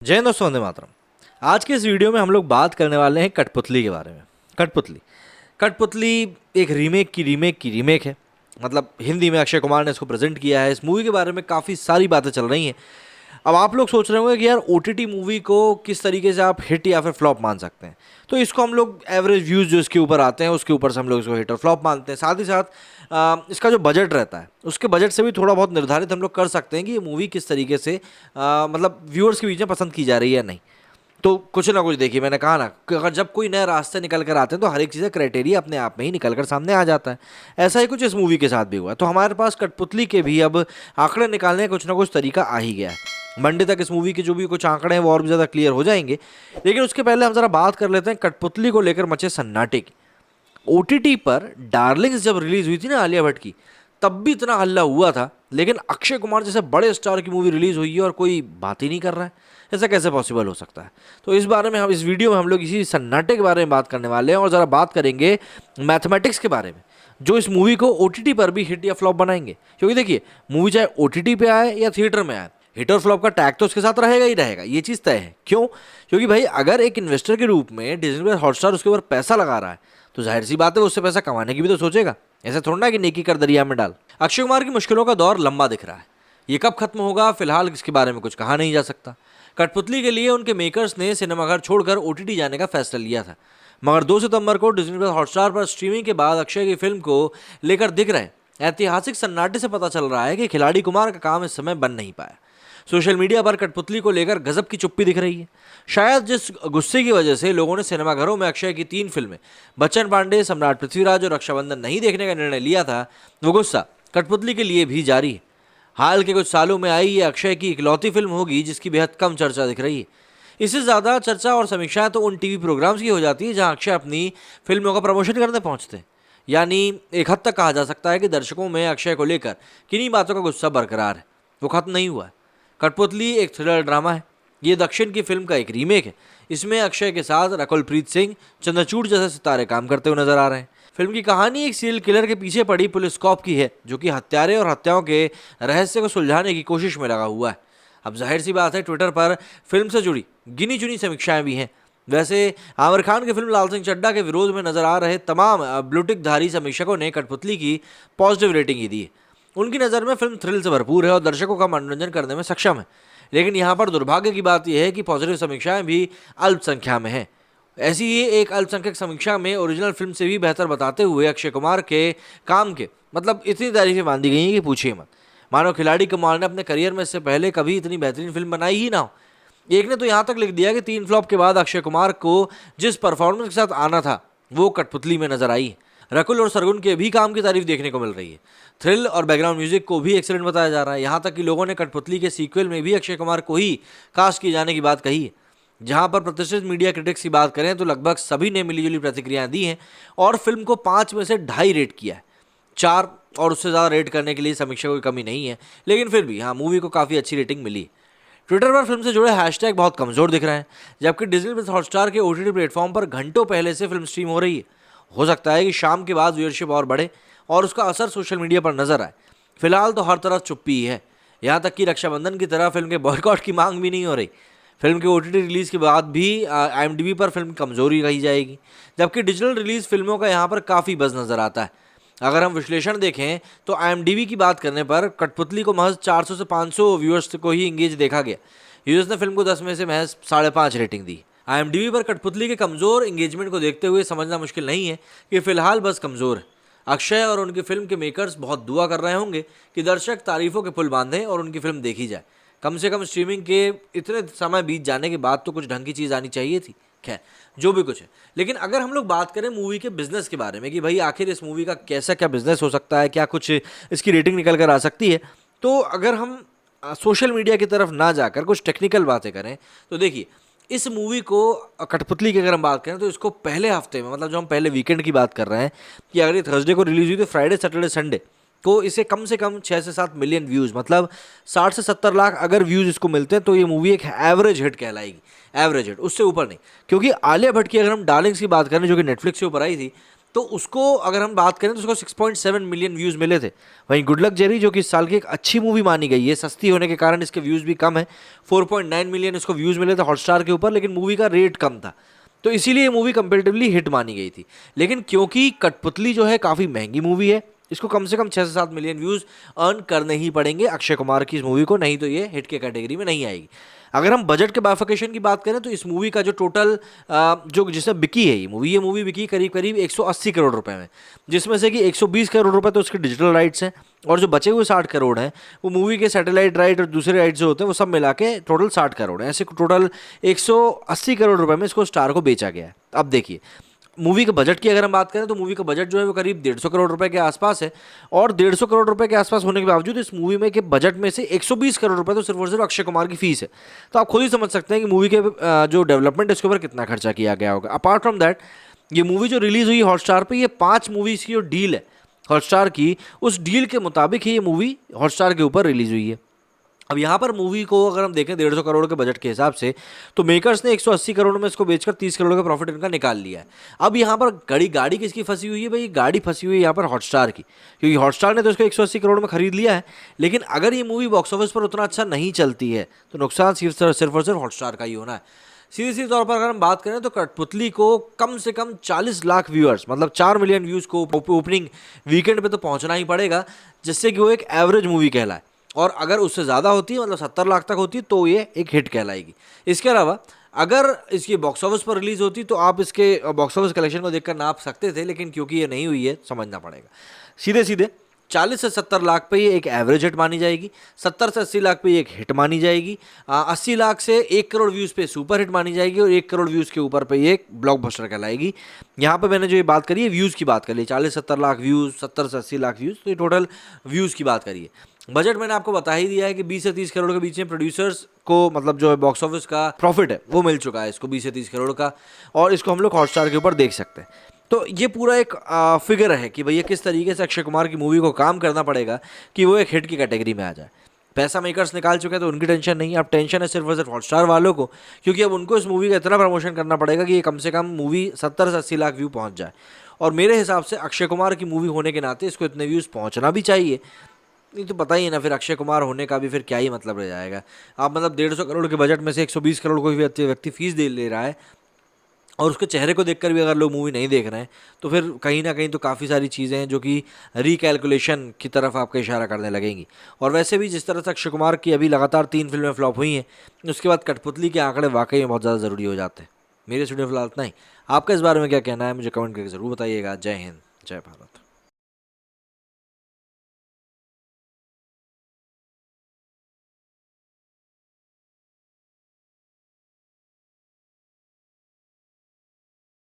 जय हिंद दोस्तों, वंदे मातरम। आज के इस वीडियो में हम लोग बात करने वाले हैं कठपुतली के बारे में। कठपुतली कठपुतली एक रीमेक है। मतलब हिंदी में अक्षय कुमार ने इसको प्रेजेंट किया है। इस मूवी के बारे में काफ़ी सारी बातें चल रही हैं। अब आप लोग सोच रहे होंगे कि यार ओटीटी मूवी को किस तरीके से आप हिट या फिर फ्लॉप मान सकते हैं। तो इसको हम लोग एवरेज व्यूज़ जो इसके ऊपर आते हैं उसके ऊपर से हम लोग इसको हिट और फ्लॉप मानते हैं। साथ ही साथ इसका जो बजट रहता है उसके बजट से भी थोड़ा बहुत निर्धारित हम लोग कर सकते हैं कि ये मूवी किस तरीके से मतलब व्यूअर्स के बीच में पसंद की जा रही है या नहीं। तो कुछ ना कुछ देखिए, मैंने कहा ना कि अगर जब कोई नए रास्ते निकल कर आते हैं तो हर एक चीज़ का क्राइटेरिया अपने आप में ही निकल कर सामने आ जाता है। ऐसा ही कुछ इस मूवी के साथ भी हुआ। तो हमारे पास कठपुतली के भी अब आंकड़े निकालने का कुछ ना कुछ तरीका आ ही गया है। मंडे तक इस मूवी के जो भी कुछ आंकड़े हैं वो और भी ज़्यादा क्लियर हो जाएंगे। लेकिन उसके पहले हम ज़रा बात कर लेते हैं कठपुतली को लेकर मचे सन्नाटे की। ओटीटी पर डार्लिंग्स जब रिलीज़ हुई थी ना आलिया भट्ट की, तब भी इतना हल्ला हुआ था। लेकिन अक्षय कुमार जैसे बड़े स्टार की मूवी रिलीज़ हुई है और कोई बात ही नहीं कर रहा है। ऐसा कैसे पॉसिबल हो सकता है? तो इस बारे में हम इस वीडियो में हम लोग इसी सन्नाटे के बारे में बात करने वाले हैं और ज़रा बात करेंगे मैथमेटिक्स के बारे में, जो इस मूवी को ओटीटी पर भी हिट या फ्लॉप बनाएंगे। क्योंकि देखिए, मूवी चाहे ओटीटी पे आए या थिएटर में आए, हिट और फ्लॉप का टैग तो उसके साथ रहेगा ही रहेगा, ये चीज़ तय है। क्यों? क्योंकि भाई अगर एक इन्वेस्टर के रूप में डिज्नी प्लस हॉटस्टार उसके ऊपर पैसा लगा रहा है तो जाहिर सी बात है उससे पैसा कमाने की भी तो सोचेगा। ऐसा थोड़ा ना कि नेकी कर दरिया में डाल। अक्षय कुमार की मुश्किलों का दौर लंबा दिख रहा है। ये कब खत्म होगा फिलहाल इसके बारे में कुछ कहा नहीं जा सकता। कठपुतली के लिए उनके मेकर्स ने सिनेमाघर छोड़कर ओटीटी जाने का फैसला लिया था, मगर 2 सितंबर को डिज्नी प्लस हॉटस्टार पर स्ट्रीमिंग के बाद अक्षय की फिल्म को लेकर दिख रहे ऐतिहासिक सन्नाटे से पता चल रहा है कि खिलाड़ी कुमार का काम इस समय बन नहीं पाया। सोशल मीडिया पर कठपुतली को लेकर गजब की चुप्पी दिख रही है। शायद जिस गुस्से की वजह से लोगों ने सिनेमाघरों में अक्षय की 3 फिल्में बच्चन पांडे, सम्राट पृथ्वीराज और रक्षाबंधन नहीं देखने का निर्णय लिया था, वो गुस्सा कठपुतली के लिए भी जारी है। हाल के कुछ सालों में आई ये अक्षय की इकलौती फिल्म होगी जिसकी बेहद कम चर्चा दिख रही है। इससे ज़्यादा चर्चा और समीक्षाएं तो उन टीवी प्रोग्राम्स की हो जाती है जहां अक्षय अपनी फिल्मों का प्रमोशन करने पहुंचते हैं। यानी एक हद तक कहा जा सकता है कि दर्शकों में अक्षय को लेकर किन्हीं बातों का गुस्सा बरकरार है, वो खत्म नहीं हुआ है। कठपुतली एक थ्रिलर ड्रामा है। ये दक्षिण की फिल्म का एक रीमेक है। इसमें अक्षय के साथ रकुल प्रीत सिंह, चंद्रचूड़ जैसे सितारे काम करते हुए नजर आ रहे हैं। फिल्म की कहानी एक सीरियल किलर के पीछे पड़ी पुलिस कॉप की है जो कि हत्यारे और हत्याओं के रहस्य को सुलझाने की कोशिश में लगा हुआ है। अब जाहिर सी बात है ट्विटर पर फिल्म से जुड़ी गिनी चुनी समीक्षाएं भी हैं। वैसे आमिर खान की फिल्म लाल सिंह चड्ढा के विरोध में नजर आ रहे तमाम ब्लूटिकधारी समीक्षकों ने कठपुतली की पॉजिटिव रेटिंग ही दी है। उनकी नज़र में फिल्म थ्रिल से भरपूर है और दर्शकों का मनोरंजन करने में सक्षम है। लेकिन यहाँ पर दुर्भाग्य की बात यह है कि पॉजिटिव समीक्षाएं भी अल्पसंख्या में हैं। ऐसी ही एक अल्पसंख्यक समीक्षा में ओरिजिनल फिल्म से भी बेहतर बताते हुए अक्षय कुमार के काम के मतलब इतनी तारीफें मान दी गई हैं कि पूछिए मत। मानो खिलाड़ी कुमार ने अपने करियर में इससे पहले कभी इतनी बेहतरीन फिल्म बनाई ही ना हो। एक ने तो यहाँ तक लिख दिया कि 3 फ्लॉप के बाद अक्षय कुमार को जिस परफॉर्मेंस के साथ आना था वो कठपुतली में नजर आई है। रकुल और सरगुन के भी काम की तारीफ देखने को मिल रही है। थ्रिल और बैकग्राउंड म्यूजिक को भी एक्सीलेंट बताया जा रहा है। यहाँ तक कि लोगों ने कठपुतली के सीक्वल में भी अक्षय कुमार को ही कास्ट किए जाने की बात कही है। जहाँ पर प्रतिष्ठित मीडिया क्रिटिक्स की बात करें तो लगभग सभी ने मिलीजुली प्रतिक्रियाएं दी हैं और फिल्म को 5 में से 2.5 रेट किया है। 4 और उससे ज़्यादा रेट करने के लिए समीक्षा कोई कमी नहीं है। लेकिन फिर भी हाँ, मूवी को काफ़ी अच्छी रेटिंग मिली। ट्विटर पर फिल्म से जुड़े हैशटैग बहुत कमज़ोर दिख रहे हैं, जबकि डिज्नी प्लस हॉटस्टार के ओटीटी प्लेटफॉर्म पर घंटों पहले से फिल्म स्ट्रीम हो रही है। हो सकता है कि शाम के बाद व्यूअरशिप और बढ़े और उसका असर सोशल मीडिया पर नजर आए। फिलहाल तो हर तरफ चुप्पी ही है। यहाँ तक कि रक्षाबंधन की तरह फिल्म के बॉयकॉट की मांग भी नहीं हो रही। फिल्म के ओटीटी रिलीज़ के बाद भी IMDb पर फिल्म कमज़ोरी रही जाएगी, जबकि डिजिटल रिलीज़ फिल्मों का यहाँ पर काफ़ी बज़ नज़र आता है। अगर हम विश्लेषण देखें तो IMDb की बात करने पर कठपुतली को महज 400 से 500 व्यूअर्स को ही इंगेज देखा गया। यूजर्स ने फिल्म को 10 में से महज 5.5 रेटिंग दी। IMDb पर कठपुतली के कमज़ोर इंगेजमेंट को देखते हुए समझना मुश्किल नहीं है कि फ़िलहाल बस कमज़ोर है। अक्षय और उनकी फिल्म के मेकर्स बहुत दुआ कर रहे होंगे कि दर्शक तारीफ़ों के पुल बांधें और उनकी फिल्म देखी जाए। कम से कम स्ट्रीमिंग के इतने समय बीत जाने के बाद तो कुछ ढंग की चीज़ आनी चाहिए थी। खैर, जो भी कुछ है। लेकिन अगर हम लोग बात करें मूवी के बिजनेस के बारे में कि भाई आखिर इस मूवी का कैसा क्या बिजनेस हो सकता है, क्या कुछ इसकी रेटिंग निकल कर आ सकती है, तो अगर हम सोशल मीडिया की तरफ ना जाकर कुछ टेक्निकल बातें करें तो देखिए, इस मूवी को कठपुतली की अगर हम बात करें तो इसको पहले हफ्ते में, मतलब जो हम पहले वीकेंड की बात कर रहे हैं कि अगर ये थर्सडे को रिलीज़ हुई तो फ्राइडे सैटरडे संडे को इसे कम से कम 6 से 7 मिलियन व्यूज़, मतलब 60 से 70 लाख अगर व्यूज़ इसको मिलते हैं तो ये मूवी एक एवरेज हिट कहलाएगी। एवरेज हिट, उससे ऊपर नहीं। क्योंकि आलिया भट्ट की अगर हम डार्लिंग्स की बात करें जो कि नेटफ्लिक्स के ऊपर आई थी, तो उसको अगर हम बात करें तो उसको 6.7 मिलियन व्यूज़ मिले थे। वहीं गुड लक जेरी जो कि इस साल की एक अच्छी मूवी मानी गई है, सस्ती होने के कारण इसके व्यूज़ भी कम है, 4.9 मिलियन इसको व्यूज़ मिले थे हॉटस्टार के ऊपर, लेकिन मूवी का रेट कम था, तो इसीलिए ये मूवी कंपेरेटिवली हिट मानी गई थी। लेकिन क्योंकि कठपुतली जो है काफ़ी महंगी मूवी है, इसको कम से कम 6 से 7 मिलियन व्यूज़ अर्न करने ही पड़ेंगे अक्षय कुमार की इस मूवी को, नहीं तो ये हिट के कैटेगरी में नहीं आएगी। अगर हम बजट के बाइफिकेशन की बात करें तो इस मूवी का जो टोटल जो जिससे बिकी है ये मूवी बिकी करीब करीब 180 करोड़ रुपए में, जिसमें से कि 120 करोड़ रुपए तो उसके डिजिटल राइट्स हैं, और जो बचे हुए 60 करोड़ हैं वो मूवी के सैटेलाइट राइट और दूसरे राइट जो होते हैं वो सब मिला के टोटल 60 करोड़ हैं। ऐसे टोटल 180 करोड़ रुपए में इसको स्टार को बेचा गया है। अब देखिए मूवी के बजट की अगर हम बात करें तो मूवी का बजट जो है वो करीब 150 करोड़ रुपए के आसपास है, और 150 करोड़ रुपए के आसपास होने के बावजूद इस मूवी में के बजट में से 120 करोड़ रुपए तो सिर्फ और सिर्फ अक्षय कुमार की फीस है। तो आप खुद ही समझ सकते हैं कि मूवी के जो डेवलपमेंट है इसके ऊपर कितना खर्चा किया गया होगा। अपार्ट फ्रॉम दैट ये मूवी जो रिलीज हुई हॉटस्टार पर, ये 5 मूवीज़ की जो डील है हॉटस्टार की, उस डील के मुताबिक ही ये मूवी हॉटस्टार के ऊपर रिलीज हुई है। अब यहाँ पर मूवी को अगर हम देखें 150 करोड़ के बजट के हिसाब से, तो मेकर्स ने 180 करोड़ में इसको बेचकर 30 करोड़ का प्रॉफिट इनका निकाल लिया है। अब यहाँ पर गाड़ी किसकी फंसी हुई है भाई? गाड़ी फंसी हुई है यहाँ पर हॉटस्टार की, क्योंकि हॉटस्टार ने तो इसको 180 करोड़ में खरीद लिया है, लेकिन अगर ये मूवी बॉक्स ऑफिस पर उतना अच्छा नहीं चलती है तो नुकसान सिर्फ और सिर्फ हॉटस्टार का ही होना है। सीधी तौर पर अगर हम बात करें तो कठपुतली को कम से कम 40 लाख व्यूअर्स, मतलब 4 मिलियन व्यूज़ को ओपनिंग वीकेंड पे तो पहुंचना ही पड़ेगा, जिससे कि वो एक एवरेज मूवी कहलाए, और अगर उससे ज़्यादा होती है मतलब 70 लाख तक होती है तो ये एक हिट कहलाएगी। इसके अलावा अगर इसकी बॉक्स ऑफिस पर रिलीज़ होती तो आप इसके बॉक्स ऑफिस कलेक्शन को देखकर नाप सकते थे, लेकिन क्योंकि ये नहीं हुई है समझना पड़ेगा। सीधे 40 से 70 लाख पे ये एक एवरेज हिट मानी जाएगी, 70 से 80 लाख पे ये एक हिट मानी जाएगी, 80 लाख से 1 करोड़ व्यूज़ पे सुपर हिट मानी जाएगी, और 1 करोड़ व्यूज़ के ऊपर पे ये एक ब्लॉकबस्टर कहलाएगी। यहाँ पे मैंने जो ये बात करी है व्यूज़ की बात करी, 40-70 लाख व्यूज़, 70 से 80 लाख व्यूज़, तो ये टोटल व्यूज़ की बात करिए। बजट मैंने आपको बता ही दिया है कि 20 से 30 करोड़ के बीच में प्रोड्यूसर्स को मतलब जो है बॉक्स ऑफिस का प्रॉफिट है वो मिल चुका है इसको 20 से 30 करोड़ का, और इसको हम लोग हॉटस्टार के ऊपर देख सकते हैं। तो ये पूरा एक फिगर है कि भैया किस तरीके से अक्षय कुमार की मूवी को काम करना पड़ेगा कि वो एक हिट की कैटेगरी में आ जाए। पैसा मेकर्स निकाल चुके हैं तो उनकी टेंशन नहीं, अब टेंशन है सिर्फ और सिर्फ हॉटस्टार वालों को, क्योंकि अब उनको इस मूवी का इतना प्रमोशन करना पड़ेगा कि ये कम से कम मूवी 70 से 80 लाख व्यू पहुंच जाए। और मेरे हिसाब से अक्षय कुमार की मूवी होने के नाते इसको इतने व्यूज़ पहुंचना भी चाहिए, नहीं तो पता ही है ना फिर अक्षय कुमार होने का भी फिर क्या ही मतलब रह जाएगा। आप मतलब 150 करोड़ के बजट में से 120 करोड़ कोई व्यक्ति फीस दे ले रहा है, और उसके चेहरे को देखकर भी अगर लोग मूवी नहीं देख रहे हैं तो फिर कहीं ना कहीं तो काफ़ी सारी चीज़ें हैं जो कि रिकैलकुलेशन की तरफ आपका इशारा करने लगेंगी। और वैसे भी जिस तरह से अक्षय कुमार की अभी लगातार 3 फिल्में फ्लॉप हुई हैं, उसके बाद कठपुतली के आंकड़े वाकई में बहुत ज़्यादा ज़रूरी हो जाते हैं। मेरे स्टूडियो फिलहाल इतना ही। आपका इस बारे में क्या कहना है मुझे कमेंट करके ज़रूर बताइएगा। जय हिंद, जय भारत।